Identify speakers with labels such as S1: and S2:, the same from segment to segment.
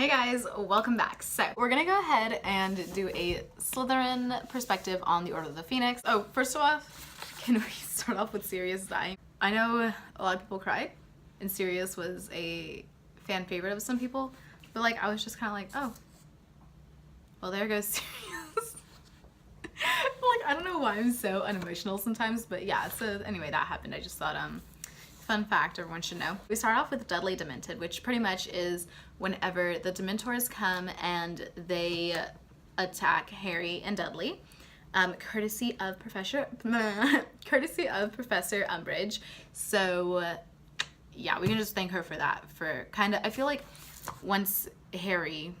S1: Hey guys, welcome back. So we're gonna go ahead and do a Slytherin perspective on the Order of the Phoenix. Oh, first of all, can we start off with Sirius dying? I know a lot of people cried, and Sirius was a fan favorite of some people, but like I was just kind of like, oh, well there goes Sirius. Like I don't know why I'm so unemotional sometimes, but yeah. So anyway, that happened. I just thought fun fact everyone should know. We start off with Dudley Demented, which pretty much is whenever the Dementors come and they attack Harry and Dudley, courtesy of Professor Umbridge. So yeah, we can just thank her for that. For kind of, I feel like once Harry,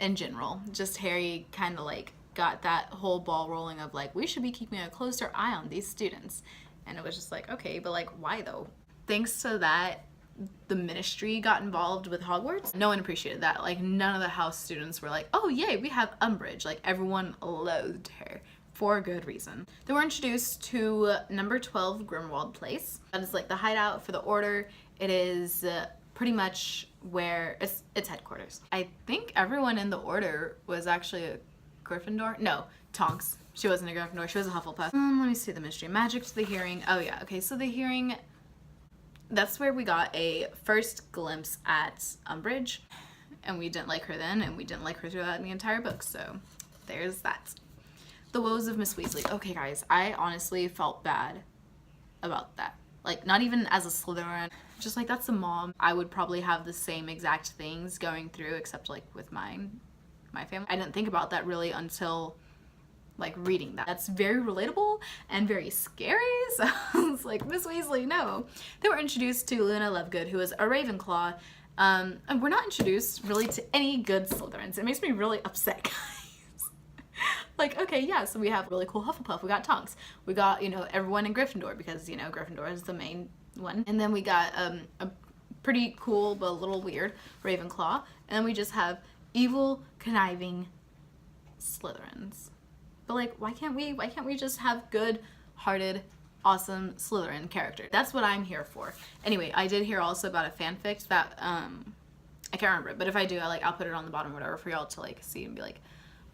S1: in general, just Harry kind of like got that whole ball rolling of like, we should be keeping a closer eye on these students. And it was just like, okay, but like, why though? Thanks to that, the Ministry got involved with Hogwarts. No one appreciated that. Like, none of the house students were like, oh yay, we have Umbridge. Like, everyone loathed her for a good reason. They were introduced to number 12 Grimwald Place. That is like the hideout for the Order. It is pretty much where it's headquarters. I think everyone in the Order was actually a Gryffindor. No, Tonks. She wasn't a Gryffindor. She was a Hufflepuff. Let me see the Ministry. Magic to the Hearing. Oh yeah, okay, so the Hearing, that's where we got a first glimpse at Umbridge, and we didn't like her then, and we didn't like her throughout the entire book, so there's that. The Woes of Miss Weasley. Okay guys, I honestly felt bad about that. Like, not even as a Slytherin, just like that's a mom. I would probably have the same exact things going through, except like with my family. I didn't think about that really until like reading that. That's very relatable and very scary. So I was like, Miss Weasley, no. They were introduced to Luna Lovegood, who is a Ravenclaw. And we're not introduced really to any good Slytherins. It makes me really upset, guys. Like, okay, yeah, so we have really cool Hufflepuff. We got Tonks. We got, you know, everyone in Gryffindor because, you know, Gryffindor is the main one. And then we got a pretty cool but a little weird Ravenclaw. And then we just have evil, conniving Slytherins. But like, why can't we just have good-hearted, awesome Slytherin character? That's what I'm here for. Anyway, I did hear also about a fanfic that I can't remember it, but if I do, I'll put it on the bottom or whatever for y'all to like see and be like,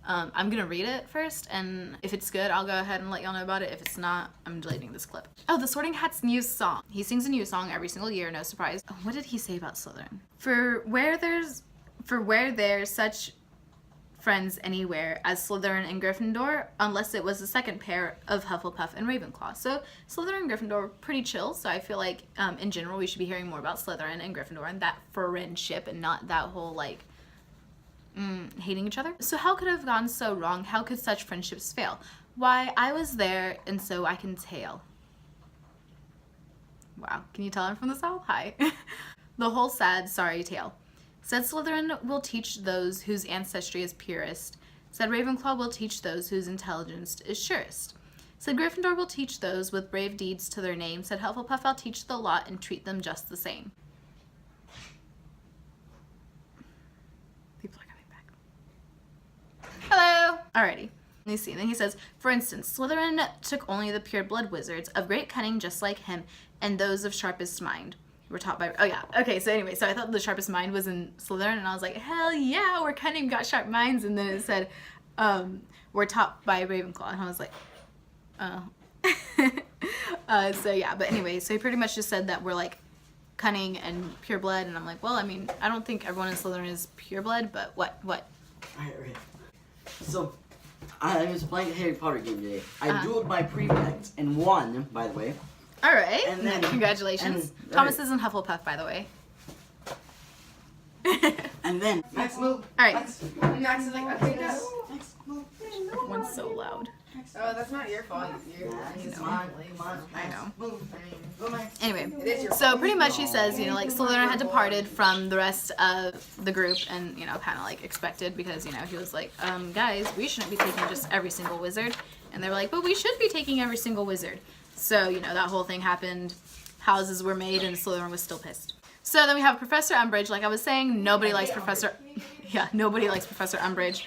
S1: I'm gonna read it first, and if it's good, I'll go ahead and let y'all know about it. If it's not, I'm deleting this clip. Oh, the Sorting Hat's new song. He sings a new song every single year, no surprise. Oh, what did he say about Slytherin? For where there's such friends anywhere as Slytherin and Gryffindor, unless it was the second pair of Hufflepuff and Ravenclaw. So Slytherin and Gryffindor were pretty chill, so I feel like in general we should be hearing more about Slytherin and Gryffindor and that friendship and not that whole like hating each other. So how could it have gone so wrong? How could such friendships fail? Why, I was there and so I can tell. Wow, can you tell I'm from the South? Hi. The whole sad, sorry tale. Said Slytherin will teach those whose ancestry is purest. Said Ravenclaw will teach those whose intelligence is surest. Said Gryffindor will teach those with brave deeds to their name. Said Hufflepuff I'll teach the lot and treat them just the same. People are coming back. Hello! Alrighty. Let me see. And then he says, for instance, Slytherin took only the pure blood wizards of great cunning just like him, and those of sharpest mind. We're taught by, oh yeah, okay, so anyway, so I thought the sharpest mind was in Slytherin, and I was like, hell yeah, we're cunning, got sharp minds, and then it said, we're taught by Ravenclaw, and I was like, oh. So yeah, but anyway, so he pretty much just said that we're like cunning and pure blood, and I'm like, well, I mean, I don't think everyone in Slytherin is pure blood, but what?
S2: Alright, okay. So, I was playing a Harry Potter game today. I dueled my prefect and won, by the way.
S1: All right.
S2: And then,
S1: congratulations. Thomas isn't Hufflepuff, by the way.
S2: And then
S3: Next move.
S1: All right.
S3: Max is like, okay, go.
S2: next move.
S1: One's so loud.
S3: Oh, that's not your fault. It's mine.
S1: I know.
S2: Move. Go next.
S1: Anyway,
S3: It is your
S1: so pretty much he says, you know, like Slytherin had departed from the rest of the group, and you know, kind of like expected, because you know he was like, guys, we shouldn't be taking just every single wizard, and they were like, but we should be taking every single wizard. So, you know, that whole thing happened, houses were made, and Slytherin was still pissed. So then we have Professor Umbridge. Like I was saying, nobody likes Professor Umbridge.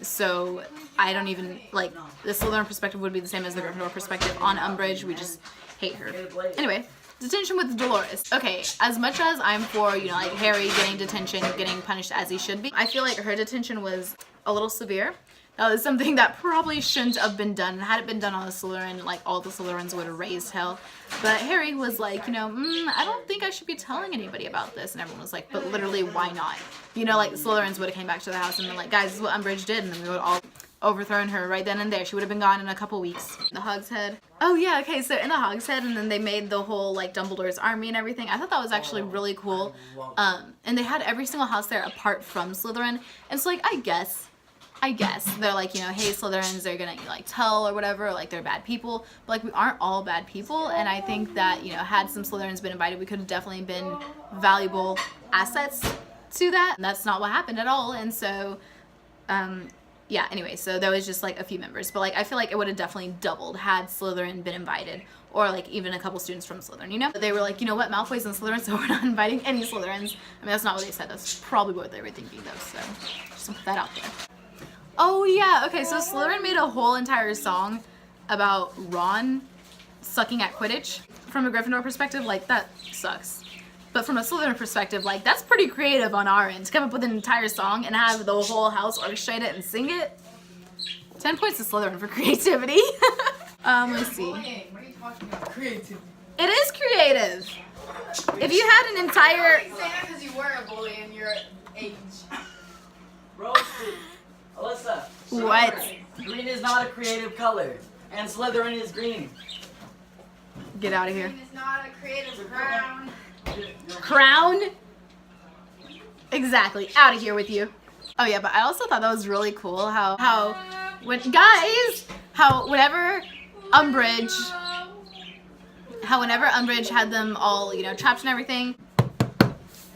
S1: So I don't even, like, the Slytherin perspective would be the same as the Gryffindor perspective on Umbridge. We just hate her. Anyway, Detention with Dolores. Okay, as much as I'm for, you know, like Harry getting detention, getting punished as he should be, I feel like her detention was a little severe. That was something that probably shouldn't have been done. Had it been done on a Slytherin, like all the Slytherins would have raised hell. But Harry was like, you know, I don't think I should be telling anybody about this. And everyone was like, but literally, why not? You know, like the Slytherins would have came back to the house and been like, guys, this is what Umbridge did. And then we would all overthrown her right then and there. She would have been gone in a couple weeks. The Hogshead. Oh yeah, okay, so in the Hogshead, and then they made the whole like Dumbledore's army and everything. I thought that was actually really cool. And they had every single house there apart from Slytherin. And so like, I guess they're like, you know, hey, Slytherins, they're gonna like tell or whatever, like they're bad people, but like we aren't all bad people. And I think that, you know, had some Slytherins been invited, we could have definitely been valuable assets to that. And that's not what happened at all. And so yeah, anyway, so there was just like a few members, but like I feel like it would have definitely doubled had Slytherin been invited, or like even a couple students from Slytherin, you know? But they were like, you know what, Malfoy's in Slytherin, so we're not inviting any Slytherins. I mean, that's not what they said. That's probably what they were thinking though, so just to put that out there. Oh yeah, okay, so Slytherin made a whole entire song about Ron sucking at Quidditch. From a Gryffindor perspective, like that sucks. But from a Slytherin perspective, like that's pretty creative on our end to come up with an entire song and have the whole house orchestrate it and sing it. 10 points to Slytherin for creativity. Let's see.
S3: What are you talking about? Creativity.
S1: It is creative. If you had an entire...
S3: You're saying that because you were a bully in your age.
S2: Roasted. Alyssa.
S1: What?
S2: Green is not a creative color. And Slytherin is green.
S1: Get out of here.
S3: Green is not a creative crown.
S1: Crown? Exactly. Out of here with you. Oh yeah, but I also thought that was really cool how whenever Umbridge had them all, you know, trapped and everything.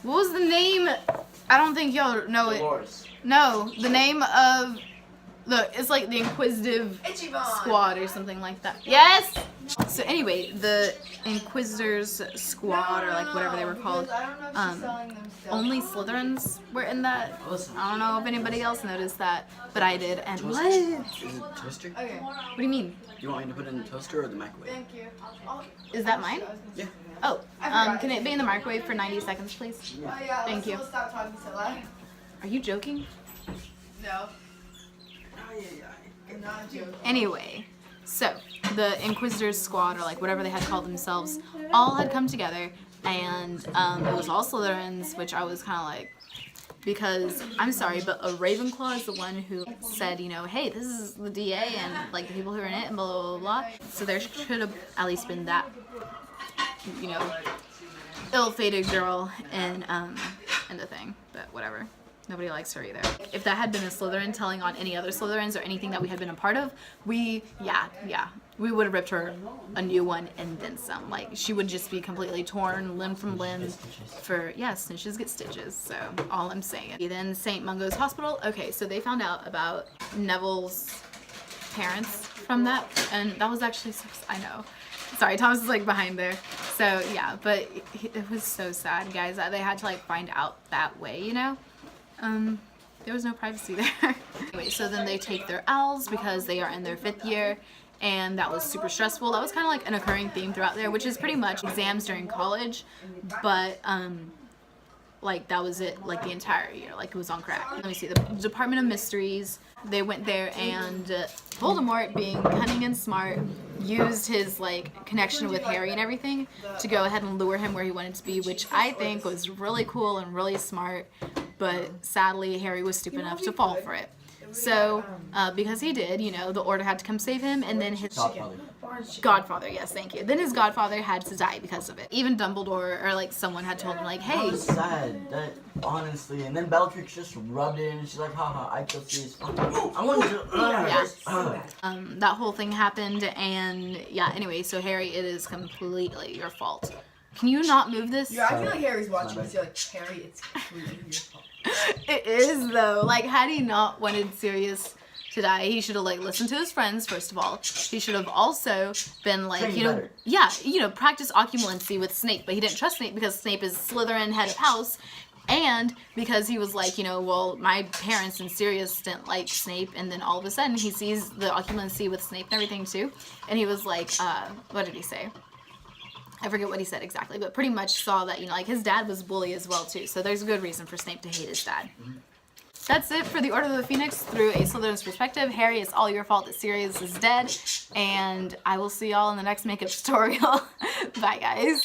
S1: What was the name? I don't think y'all know it.
S2: Dolores.
S1: No, the name of it's like the Inquisitive
S3: Ichiban.
S1: Squad or something like that. Yes! So anyway, the Inquisitors Squad, or like whatever they were called, only Slytherins were in that. I don't know if anybody else noticed that, but I did. And what?
S2: Is it toaster?
S3: Okay.
S1: What do you mean?
S2: Do you want me to put it in the toaster or the microwave?
S3: Thank you.
S1: Is that mine?
S2: Yeah.
S1: Oh, can it be in the microwave for 90 seconds, please?
S3: Oh yeah.
S1: Thank you.
S3: Stop talking so loud.
S1: Are you joking?
S3: No. I'm not joking.
S1: Anyway, so the Inquisitors Squad, or like whatever they had called themselves, all had come together, and it was all Slytherins, which I was kind of like, because I'm sorry, but a Ravenclaw is the one who said, you know, hey, this is the DA and like the people who are in it and blah blah blah blah. So there should have at least been that, you know, ill-fated girl in the thing, but whatever. Nobody likes her either. If that had been a Slytherin telling on any other Slytherins or anything that we had been a part of, we would have ripped her a new one and then some. Like, she would just be completely torn limb from limb for, yeah, snitches get stitches, so all I'm saying. Then St. Mungo's Hospital, okay, so they found out about Neville's parents from that, and that was actually, I know. Sorry, Thomas is like behind there. So yeah, but it was so sad, guys, that they had to like find out that way, you know? There was no privacy there. Anyway, so then they take their owls because they are in their 5th year, and that was super stressful. That was kind of like an occurring theme throughout there, which is pretty much exams during college, but like that was it, like the entire year, like it was on crack. Let me see, the Department of Mysteries, they went there, and Voldemort, being cunning and smart, used his like connection with Harry and everything to go ahead and lure him where he wanted to be, which I think was really cool and really smart, but sadly Harry was stupid enough to fall for it. So, because he did, you know, the Order had to come save him, and then his Godfather, yes, thank you. Then his godfather had to die because of it. Even Dumbledore, or like someone had told him, like, hey.
S2: That was sad, that, honestly. And then Bellatrix just rubbed it in, and she's like, haha, I killed Sirius. I wanted to.
S1: That whole thing happened, and yeah, anyway, so Harry, it is completely your fault. Can you not move this?
S3: Yeah, I feel like Harry's watching this. You're like, Harry, it's completely your fault.
S1: It is though. Like, had he not wanted Sirius to die, he should have like listened to his friends first of all. He should have also been like,
S2: Train
S1: you know,
S2: better.
S1: yeah, you know, practice occlumency with Snape, but he didn't trust Snape because Snape is Slytherin head of house, and because he was like, you know, well, my parents and Sirius didn't like Snape, and then all of a sudden he sees the occlumency with Snape and everything too, and he was like, what did he say? I forget what he said exactly, but pretty much saw that, you know, like his dad was a bully as well too. So there's a good reason for Snape to hate his dad. That's it for the Order of the Phoenix through a Slytherin's perspective. Harry, it's all your fault that Sirius is dead, and I will see y'all in the next makeup tutorial. Bye, guys.